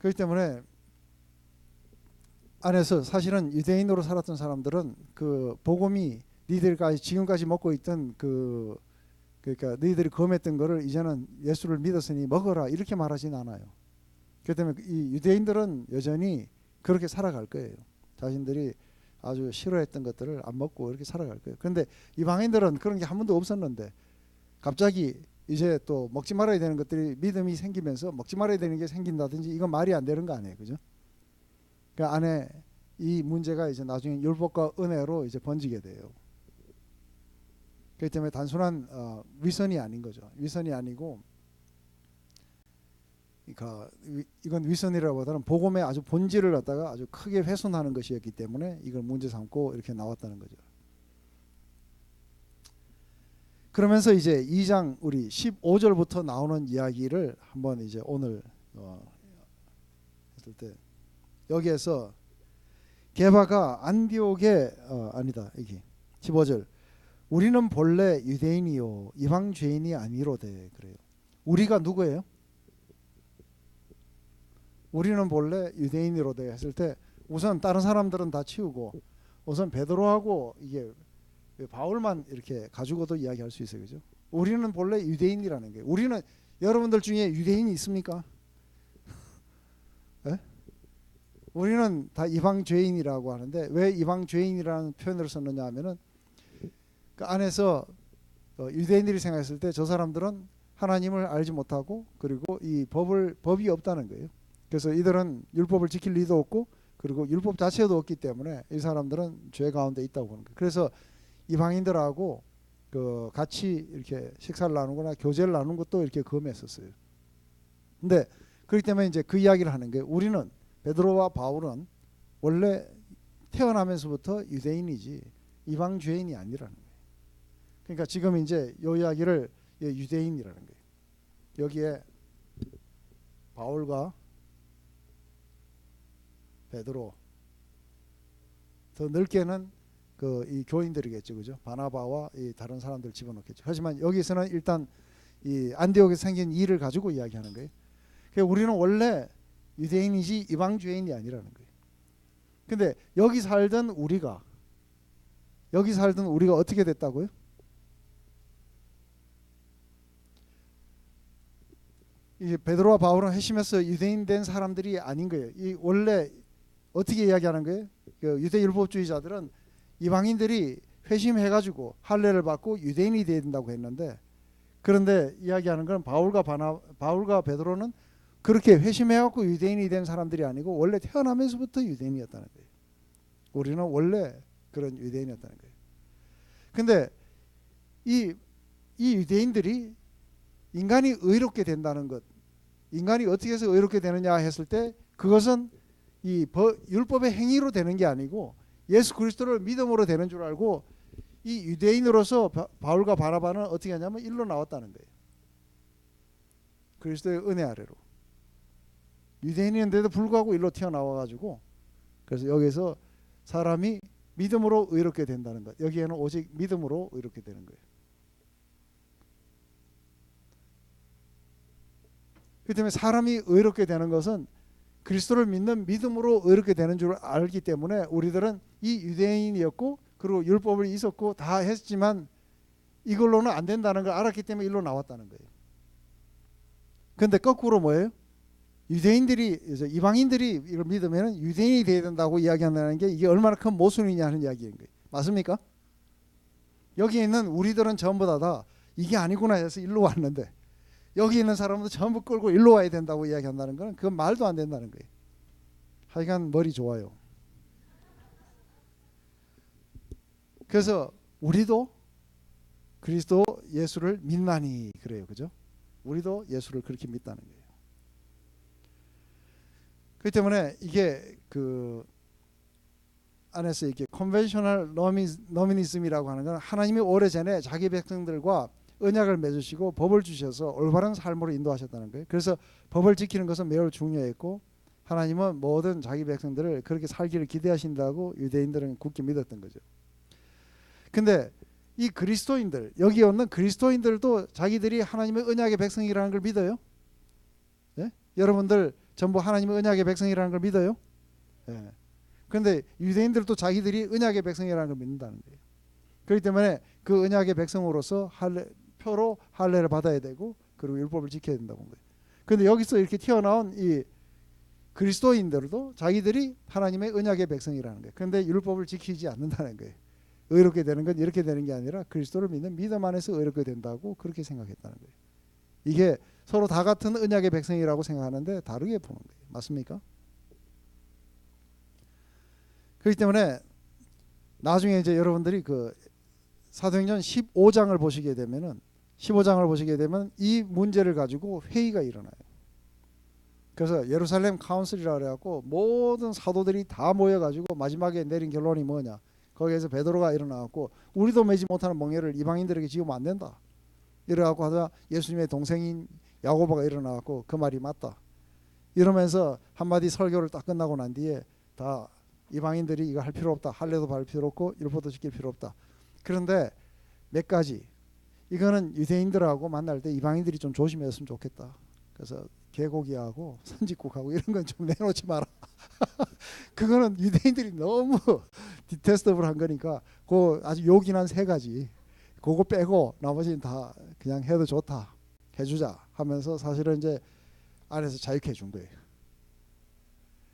그렇기 때문에 안에서 사실은 유대인으로 살았던 사람들은 그 복음이 니들까지 지금까지 먹고 있던 그러니까 너희들이 검했던 거를 이제는 예수를 믿었으니 먹어라 이렇게 말하진 않아요. 그렇기 때문에 이 유대인들은 여전히 그렇게 살아갈 거예요. 자신들이 아주 싫어했던 것들을 안 먹고 이렇게 살아갈 거예요. 그런데 이방인들은 그런 게 한 번도 없었는데 갑자기 이제 또 먹지 말아야 되는 것들이 믿음이 생기면서 먹지 말아야 되는 게 생긴다든지 이건 말이 안 되는 거 아니에요, 그죠? 그 안에 이 문제가 이제 나중에 율법과 은혜로 이제 번지게 돼요. 그렇기 때문에 단순한 위선이 아닌 거죠. 위선이 아니고, 그러니까 이건 위선이라기보다는 복음의 아주 본질을 갖다가 아주 크게 훼손하는 것이었기 때문에 이걸 문제 삼고 이렇게 나왔다는 거죠. 그러면서 이제 2장 우리 15절부터 나오는 이야기를 한번 이제 오늘 했을 때 여기에서 게바가 안디옥에 아니다 여기 15절 우리는 본래 유대인이요 이방 죄인이 아니로되 그래요. 우리가 누구예요? 우리는 본래 유대인이로되 했을 때 우선 다른 사람들은 다 치우고 우선 베드로하고 이게 바울만 이렇게 가지고도 이야기할 수 있어요, 그죠? 우리는 본래 유대인이라는 거예요. 우리는 여러분들 중에 유대인이 있습니까? 네? 우리는 다 이방 죄인이라고 하는데 왜 이방 죄인이라는 표현을 썼느냐 하면은 그 안에서 유대인들이 생각했을 때 저 사람들은 하나님을 알지 못하고 그리고 이 법이 없다는 거예요. 그래서 이들은 율법을 지킬 리도 없고 그리고 율법 자체도 없기 때문에 이 사람들은 죄 가운데 있다고 보는 거예요. 그래서 이방인들하고 그 같이 이렇게 식사를 나누거나 교제를 나누는 것도 이렇게 금했었어요. 근데 그렇기 때문에 이제 그 이야기를 하는 게 우리는 베드로와 바울은 원래 태어나면서부터 유대인이지 이방 죄인이 아니라는 거예요. 그러니까 지금 이제 이 이야기를 유대인이라는 거예요. 여기에 바울과 베드로 더 넓게는 이 교인들이겠죠, 그죠? 바나바와 이 다른 사람들 집어넣겠죠. 하지만 여기서는 일단 이 안디옥에 생긴 일을 가지고 이야기하는 거예요. 그러니까 우리는 원래 유대인이지 이방 죄인이 아니라는 거예요. 근데 여기 살던 우리가 어떻게 됐다고요? 이 베드로와 바울은 회심해서 유대인 된 사람들이 아닌 거예요. 이 원래 어떻게 이야기하는 거예요? 그 유대 율법주의자들은 이방인들이 회심해가지고 할례를 받고 유대인이 돼야 된다고 했는데 그런데 이야기하는 건 바울과 베드로는 그렇게 회심해갖고 유대인이 된 사람들이 아니고 원래 태어나면서부터 유대인이었다는 거예요. 우리는 원래 그런 유대인이었다는 거예요. 근데 이 유대인들이 인간이 의롭게 된다는 것, 인간이 어떻게 해서 의롭게 되느냐 했을 때 그것은 이 율법의 행위로 되는 게 아니고 예수 그리스도를 믿음으로 되는 줄 알고 이 유대인으로서 바울과 바나바는 어떻게 하냐면 일로 나왔다는 거예요. 그리스도의 은혜 아래로. 유대인인데도 불구하고 일로 튀어나와가지고 그래서 여기서 사람이 믿음으로 의롭게 된다는 것. 여기에는 오직 믿음으로 의롭게 되는 거예요. 그렇기 때문에 사람이 의롭게 되는 것은 그리스도를 믿는 믿음으로 의롭게 되는 줄 알기 때문에 우리들은 이 유대인이었고 그리고 율법을 있었고 다 했지만 이걸로는 안 된다는 걸 알았기 때문에 일로 나왔다는 거예요. 그런데 거꾸로 뭐예요? 이방인들이 이걸 믿으면 유대인이 돼야 된다고 이야기한다는 게 이게 얼마나 큰 모순이냐 하는 이야기인 거예요. 맞습니까? 여기 있는 우리들은 전부 다 이게 아니구나 해서 일로 왔는데 여기 있는 사람도 전부 끌고 일로 와야 된다고 이야기한다는 건 그건 말도 안 된다는 거예요. 하여간 머리 좋아요. 그래서 우리도 그리스도 예수를 믿나니 그래요, 그죠? 우리도 예수를 그렇게 믿다는 거예요. 그렇기 때문에 이게 그 안에서 이렇게 컨벤셔널 노미니즘이라고 하는 건 하나님이 오래전에 자기 백성들과 언약을 맺으시고 법을 주셔서 올바른 삶으로 인도하셨다는 거예요. 그래서 법을 지키는 것은 매우 중요했고 하나님은 모든 자기 백성들을 그렇게 살기를 기대하신다고 유대인들은 굳게 믿었던 거죠. 근데 이 그리스도인들 여기 오는 그리스도인들도 자기들이 하나님의 언약의 백성이라는 걸 믿어요? 네? 여러분들 전부 하나님의 언약의 백성이라는 걸 믿어요? 예. 그런데 유대인들도 자기들이 언약의 백성이라는 걸 믿는다는 거예요. 그렇기 때문에 그 언약의 백성으로서 표로 할례를 받아야 되고 그리고 율법을 지켜야 된다고 본 거예요. 그런데 여기서 이렇게 튀어나온 이 그리스도인들도 자기들이 하나님의 언약의 백성이라는 거예요. 그런데 율법을 지키지 않는다는 거예요. 의롭게 되는 건 이렇게 되는 게 아니라 그리스도를 믿는 믿음 안에서 의롭게 된다고 그렇게 생각했다는 거예요. 이게 서로 다 같은 언약의 백성이라고 생각하는데 다르게 보는 거예요. 맞습니까? 그렇기 때문에 나중에 이제 여러분들이 그 사도행전 15장을 보시게 되면은 15장을 보시게 되면 이 문제를 가지고 회의가 일어나요. 그래서 예루살렘 카운슬이라고 그래갖고 모든 사도들이 다 모여가지고 마지막에 내린 결론이 뭐냐? 거기에서 베드로가 일어나갖고 우리도 매지 못하는 멍에를 이방인들에게 지우면 안 된다. 이래갖고 하다 예수님의 동생인 야고보가 일어나갖고 그 말이 맞다. 이러면서 한마디 설교를 딱 끝나고 난 뒤에 다 이방인들이 이거 할 필요 없다. 할례도 받을 필요 없고 율법도 지킬 필요 없다. 그런데 몇 가지 이거는 유대인들하고 만날 때 이방인들이 좀 조심했으면 좋겠다. 그래서 개고기하고 선지국하고 이런 건 좀 내놓지 마라. 그거는 유대인들이 너무 디테스터블한 거니까 그 아주 요긴한 세 가지 그거 빼고 나머지는 다 그냥 해도 좋다. 해주자 하면서 사실은 이제 안에서 자유케 해준 거예요.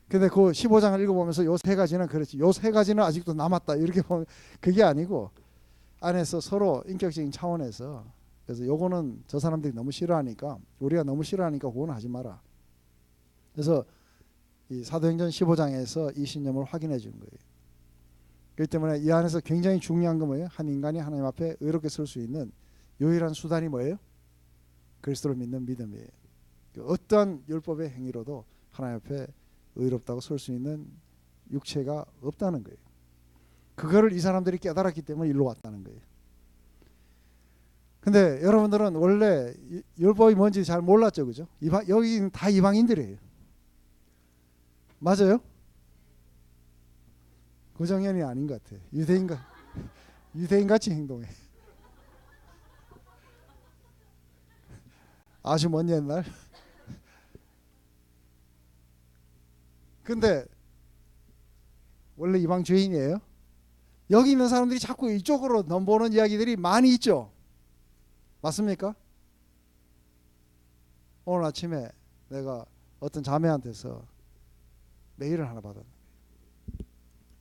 근데 그 15장을 읽어보면서 요 세 가지는 그렇지. 요 세 가지는 아직도 남았다. 이렇게 보면 그게 아니고 안에서 서로 인격적인 차원에서 그래서 요거는 저 사람들이 너무 싫어하니까 우리가 너무 싫어하니까 그거는 하지 마라. 그래서 이 사도행전 15장에서 이 신념을 확인해 준 거예요. 그렇기 때문에 이 안에서 굉장히 중요한 건 뭐예요? 한 인간이 하나님 앞에 의롭게 설 수 있는 유일한 수단이 뭐예요? 그리스도를 믿는 믿음이에요. 어떠한 율법의 행위로도 하나님 앞에 의롭다고 설 수 있는 육체가 없다는 거예요. 그거를 이 사람들이 깨달았기 때문에 일로 왔다는 거예요. 근데 여러분들은 원래 율법이 뭔지 잘 몰랐죠, 그죠? 여기는 다 이방인들이에요. 맞아요? 고정현이 아닌 것 같아. 유대인같이 행동해. 아주 먼 옛날. 근데 원래 이방 죄인이에요. 여기 있는 사람들이 자꾸 이쪽으로 넘보는 이야기들이 많이 있죠. 맞습니까? 오늘 아침에 내가 어떤 자매한테서 메일을 하나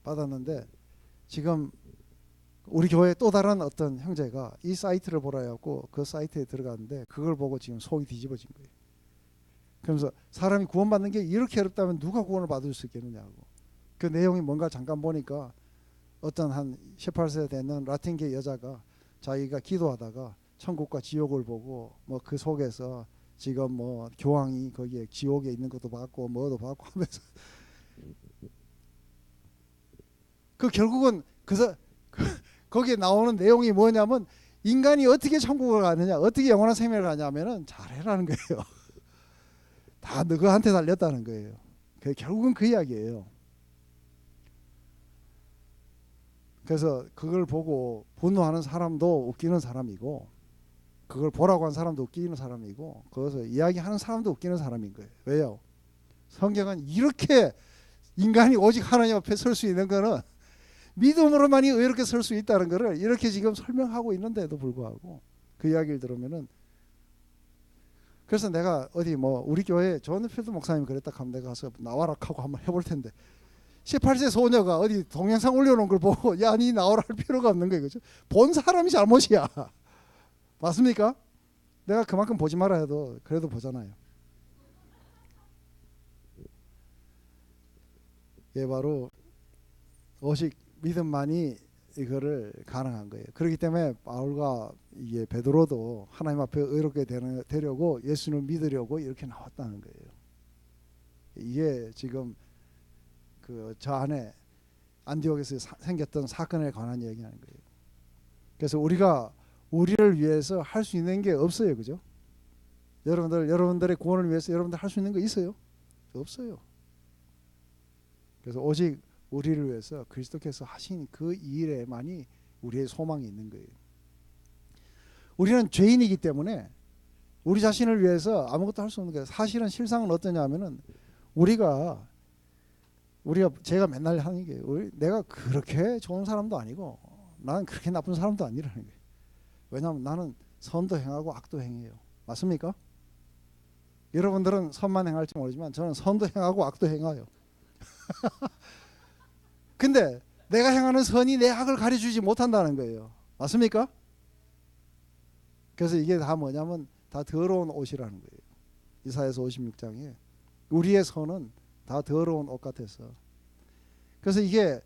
받았는데 지금 우리 교회 또 다른 어떤 형제가 이 사이트를 보라 해갖고 그 사이트에 들어갔는데 그걸 보고 지금 속이 뒤집어진 거예요. 그러면서 사람이 구원받는 게 이렇게 어렵다면 누가 구원을 받을 수 있겠느냐고. 그 내용이 뭔가 잠깐 보니까 어떤 한 18세 되는 라틴계 여자가 자기가 기도하다가 천국과 지옥을 보고 뭐 그 속에서 지금 뭐 교황이 거기에 지옥에 있는 것도 봤고 뭐도 봤고 하면서 그 결국은 거기에 나오는 내용이 뭐냐면 인간이 어떻게 천국을 가느냐 어떻게 영원한 생명을 가냐면은 잘해라는 거예요. 다 너한테 달렸다는 거예요. 결국은 그 이야기예요. 그래서 그걸 보고 분노하는 사람도 웃기는 사람이고 그걸 보라고 한 사람도 웃기는 사람이고 그것을 이야기하는 사람도 웃기는 사람인 거예요. 왜요? 성경은 이렇게 인간이 오직 하나님 앞에 설 수 있는 거는 믿음으로만이 이렇게 설 수 있다는 거를 이렇게 지금 설명하고 있는데도 불구하고 그 이야기를 들으면은 그래서 내가 어디 뭐 우리 교회 존필드 목사님이 그랬다 하면 내가 가서 나와라 하고 한번 해볼 텐데 18세 소녀가 어디 동영상 올려놓은 걸 보고 야 니 나오라 할 필요가 없는 거예요. 그죠? 본 사람이 잘못이야. 맞습니까? 내가 그만큼 보지 마라 해도 그래도 보잖아요. 이게 바로 오직 믿음만이 이거를 가능한 거예요. 그렇기 때문에 바울과 이게 베드로도 하나님 앞에 의롭게 되려고 예수를 믿으려고 이렇게 나왔다는 거예요. 이게 지금 그 저 안에 안디옥에서 생겼던 사건에 관한 얘기하는 거예요. 그래서 우리를 위해서 할 수 있는 게 없어요, 그죠? 여러분들의 구원을 위해서 여러분들 할 수 있는 거 있어요? 없어요. 그래서 오직 우리를 위해서 그리스도께서 하신 그 일에만이 우리의 소망이 있는 거예요. 우리는 죄인이기 때문에 우리 자신을 위해서 아무것도 할 수 없는 거예요. 사실은 실상은 어떠냐면은 우리가 제가 맨날 하는 게 내가 그렇게 좋은 사람도 아니고 나는 그렇게 나쁜 사람도 아니라는 거예요. 왜냐하면 나는 선도 행하고 악도 행해요. 맞습니까? 여러분들은 선만 행할지 모르지만 저는 선도 행하고 악도 행해요. 근데 내가 행하는 선이 내 악을 가려주지 못한다는 거예요. 맞습니까? 그래서 이게 다 뭐냐면 다 더러운 옷이라는 거예요. 이사야서 56장에 우리의 선은 다 더러운 옷 같아서. 그래서 이게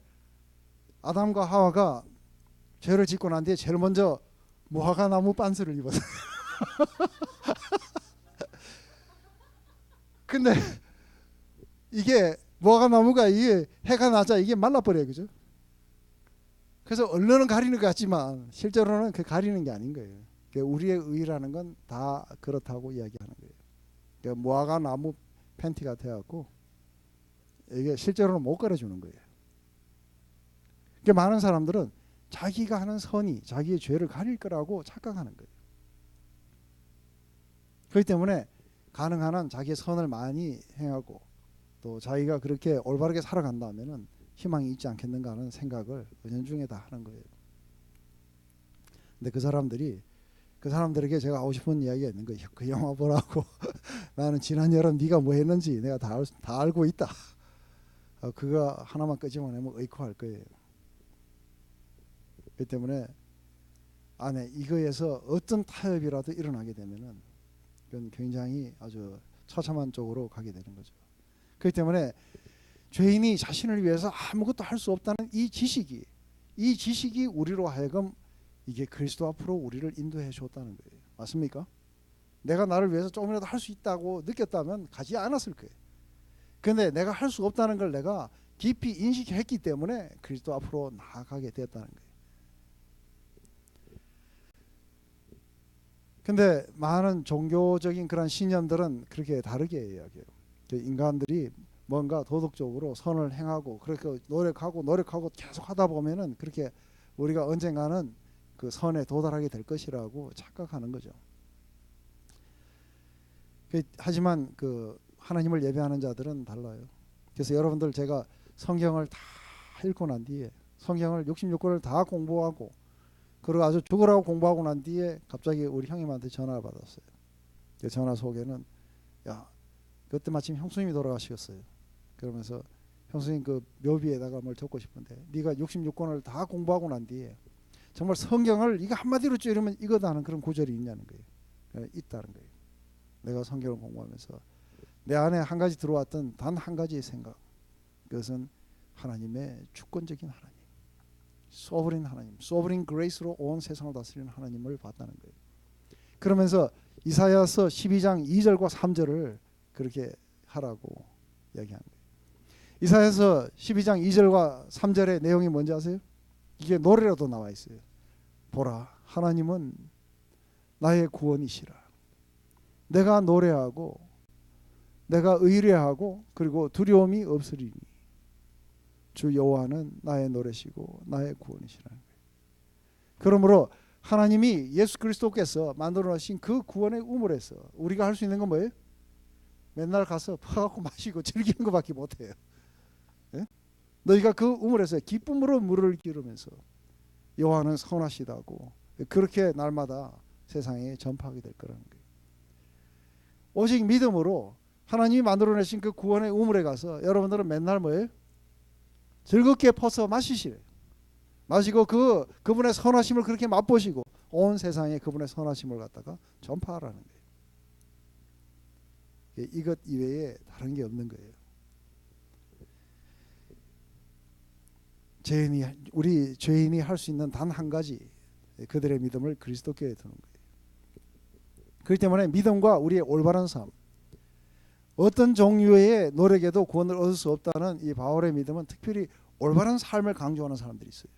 아담과 하와가 죄를 짓고 난 뒤에 제일 먼저 무화과 나무 빤스를 입었어요. 근데 이게 무화과 나무가 이게 해가 나자 이게 말라버려요, 그죠? 그래서 언론은 가리는 것 같지만 실제로는 그 가리는 게 아닌 거예요. 우리의 의라는 건 다 그렇다고 이야기하는 거예요. 무화과 나무 팬티가 되었고 이게 실제로는 못 가려주는 거예요. 많은 사람들은 자기가 하는 선이 자기의 죄를 가릴 거라고 착각하는 거예요. 그렇기 때문에 가능한 한 자기의 선을 많이 행하고 또 자기가 그렇게 올바르게 살아간다면은 희망이 있지 않겠는가 하는 생각을 은연중에 다 하는 거예요. 근데 그 사람들에게 제가 하고 싶은 이야기가 있는 거예요. 그 영화 보라고. 나는 지난 여름 네가 뭐 했는지 내가 다 알고 있다. 그거 하나만 끄집어내면 의코할 거예요. 그렇기 때문에 안에 이거에서 어떤 타협이라도 일어나게 되면은 그건 굉장히 아주 처참한 쪽으로 가게 되는 거죠. 그렇기 때문에 죄인이 자신을 위해서 아무것도 할 수 없다는 이 지식이 우리로 하여금 이게 그리스도 앞으로 우리를 인도해 줬다는 거예요. 맞습니까? 내가 나를 위해서 조금이라도 할 수 있다고 느꼈다면 가지 않았을 거예요. 그런데 내가 할 수 없다는 걸 내가 깊이 인식했기 때문에 그리스도 앞으로 나아가게 됐다는 거예요. 근데 많은 종교적인 그런 신념들은 그렇게 다르게 이야기해요. 인간들이 뭔가 도덕적으로 선을 행하고 그렇게 노력하고 계속 하다 보면은 그렇게 우리가 언젠가는 그 선에 도달하게 될 것이라고 착각하는 거죠. 하지만 그 하나님을 예배하는 자들은 달라요. 그래서 여러분들 제가 성경을 다 읽고 난 뒤에 성경을 66권을 다 공부하고 그리고 아주 죽으라고 공부하고 난 뒤에 갑자기 우리 형님한테 전화를 받았어요. 그 전화 속에는 그때 마침 형수님이 돌아가셨어요. 그러면서 형수님 그 묘비에다가 뭘 적고 싶은데 네가 66권을 다 공부하고 난 뒤에 정말 성경을 이거 한마디로 찌르면 이거다 하는 그런 구절이 있냐는 거예요. 있다는 거예요. 내가 성경을 공부하면서 내 안에 한 가지 들어왔던 단 한 가지의 생각, 그것은 하나님의 주권적인 하나님, 소브린 하나님, 소브린 그레이스로 온 세상을 다스리는 하나님을 봤다는 거예요. 그러면서 이사야서 12장 2절과 3절을 그렇게 하라고 이야기하는 거예요. 이사야서 12장 2절과 3절의 내용이 뭔지 아세요? 이게 노래로도 나와 있어요. 보라, 하나님은 나의 구원이시라. 내가 노래하고 내가 의뢰하고 그리고 두려움이 없으리니 주 여호와는 나의 노래시고 나의 구원이시라는 거예요. 그러므로 하나님이 예수 그리스도께서 만들어 놓으신 그 구원의 우물에서 우리가 할 수 있는 건 뭐예요? 맨날 가서 퍼갖고 마시고 즐기는 것밖에 못해요. 예? 너희가 그 우물에서 기쁨으로 물을 기르면서 여호와는 선하시다고 그렇게 날마다 세상에 전파하게 될 거라는 거예요. 오직 믿음으로 하나님이 만들어내신 그 구원의 우물에 가서 여러분들은 맨날 뭐예요? 즐겁게 퍼서 마시시래요. 마시고 그분의 선하심을 그렇게 맛보시고 온 세상에 그분의 선하심을 갖다가 전파하라는 거예요. 이것 이외에 다른 게 없는 거예요. 우리 죄인이 할 수 있는 단 한 가지, 그들의 믿음을 그리스도께 두는 거예요. 그렇기 때문에 믿음과 우리의 올바른 삶, 어떤 종류의 노력에도 구원을 얻을 수 없다는 이 바울의 믿음은 특별히 올바른 삶을 강조하는 사람들이 있어요.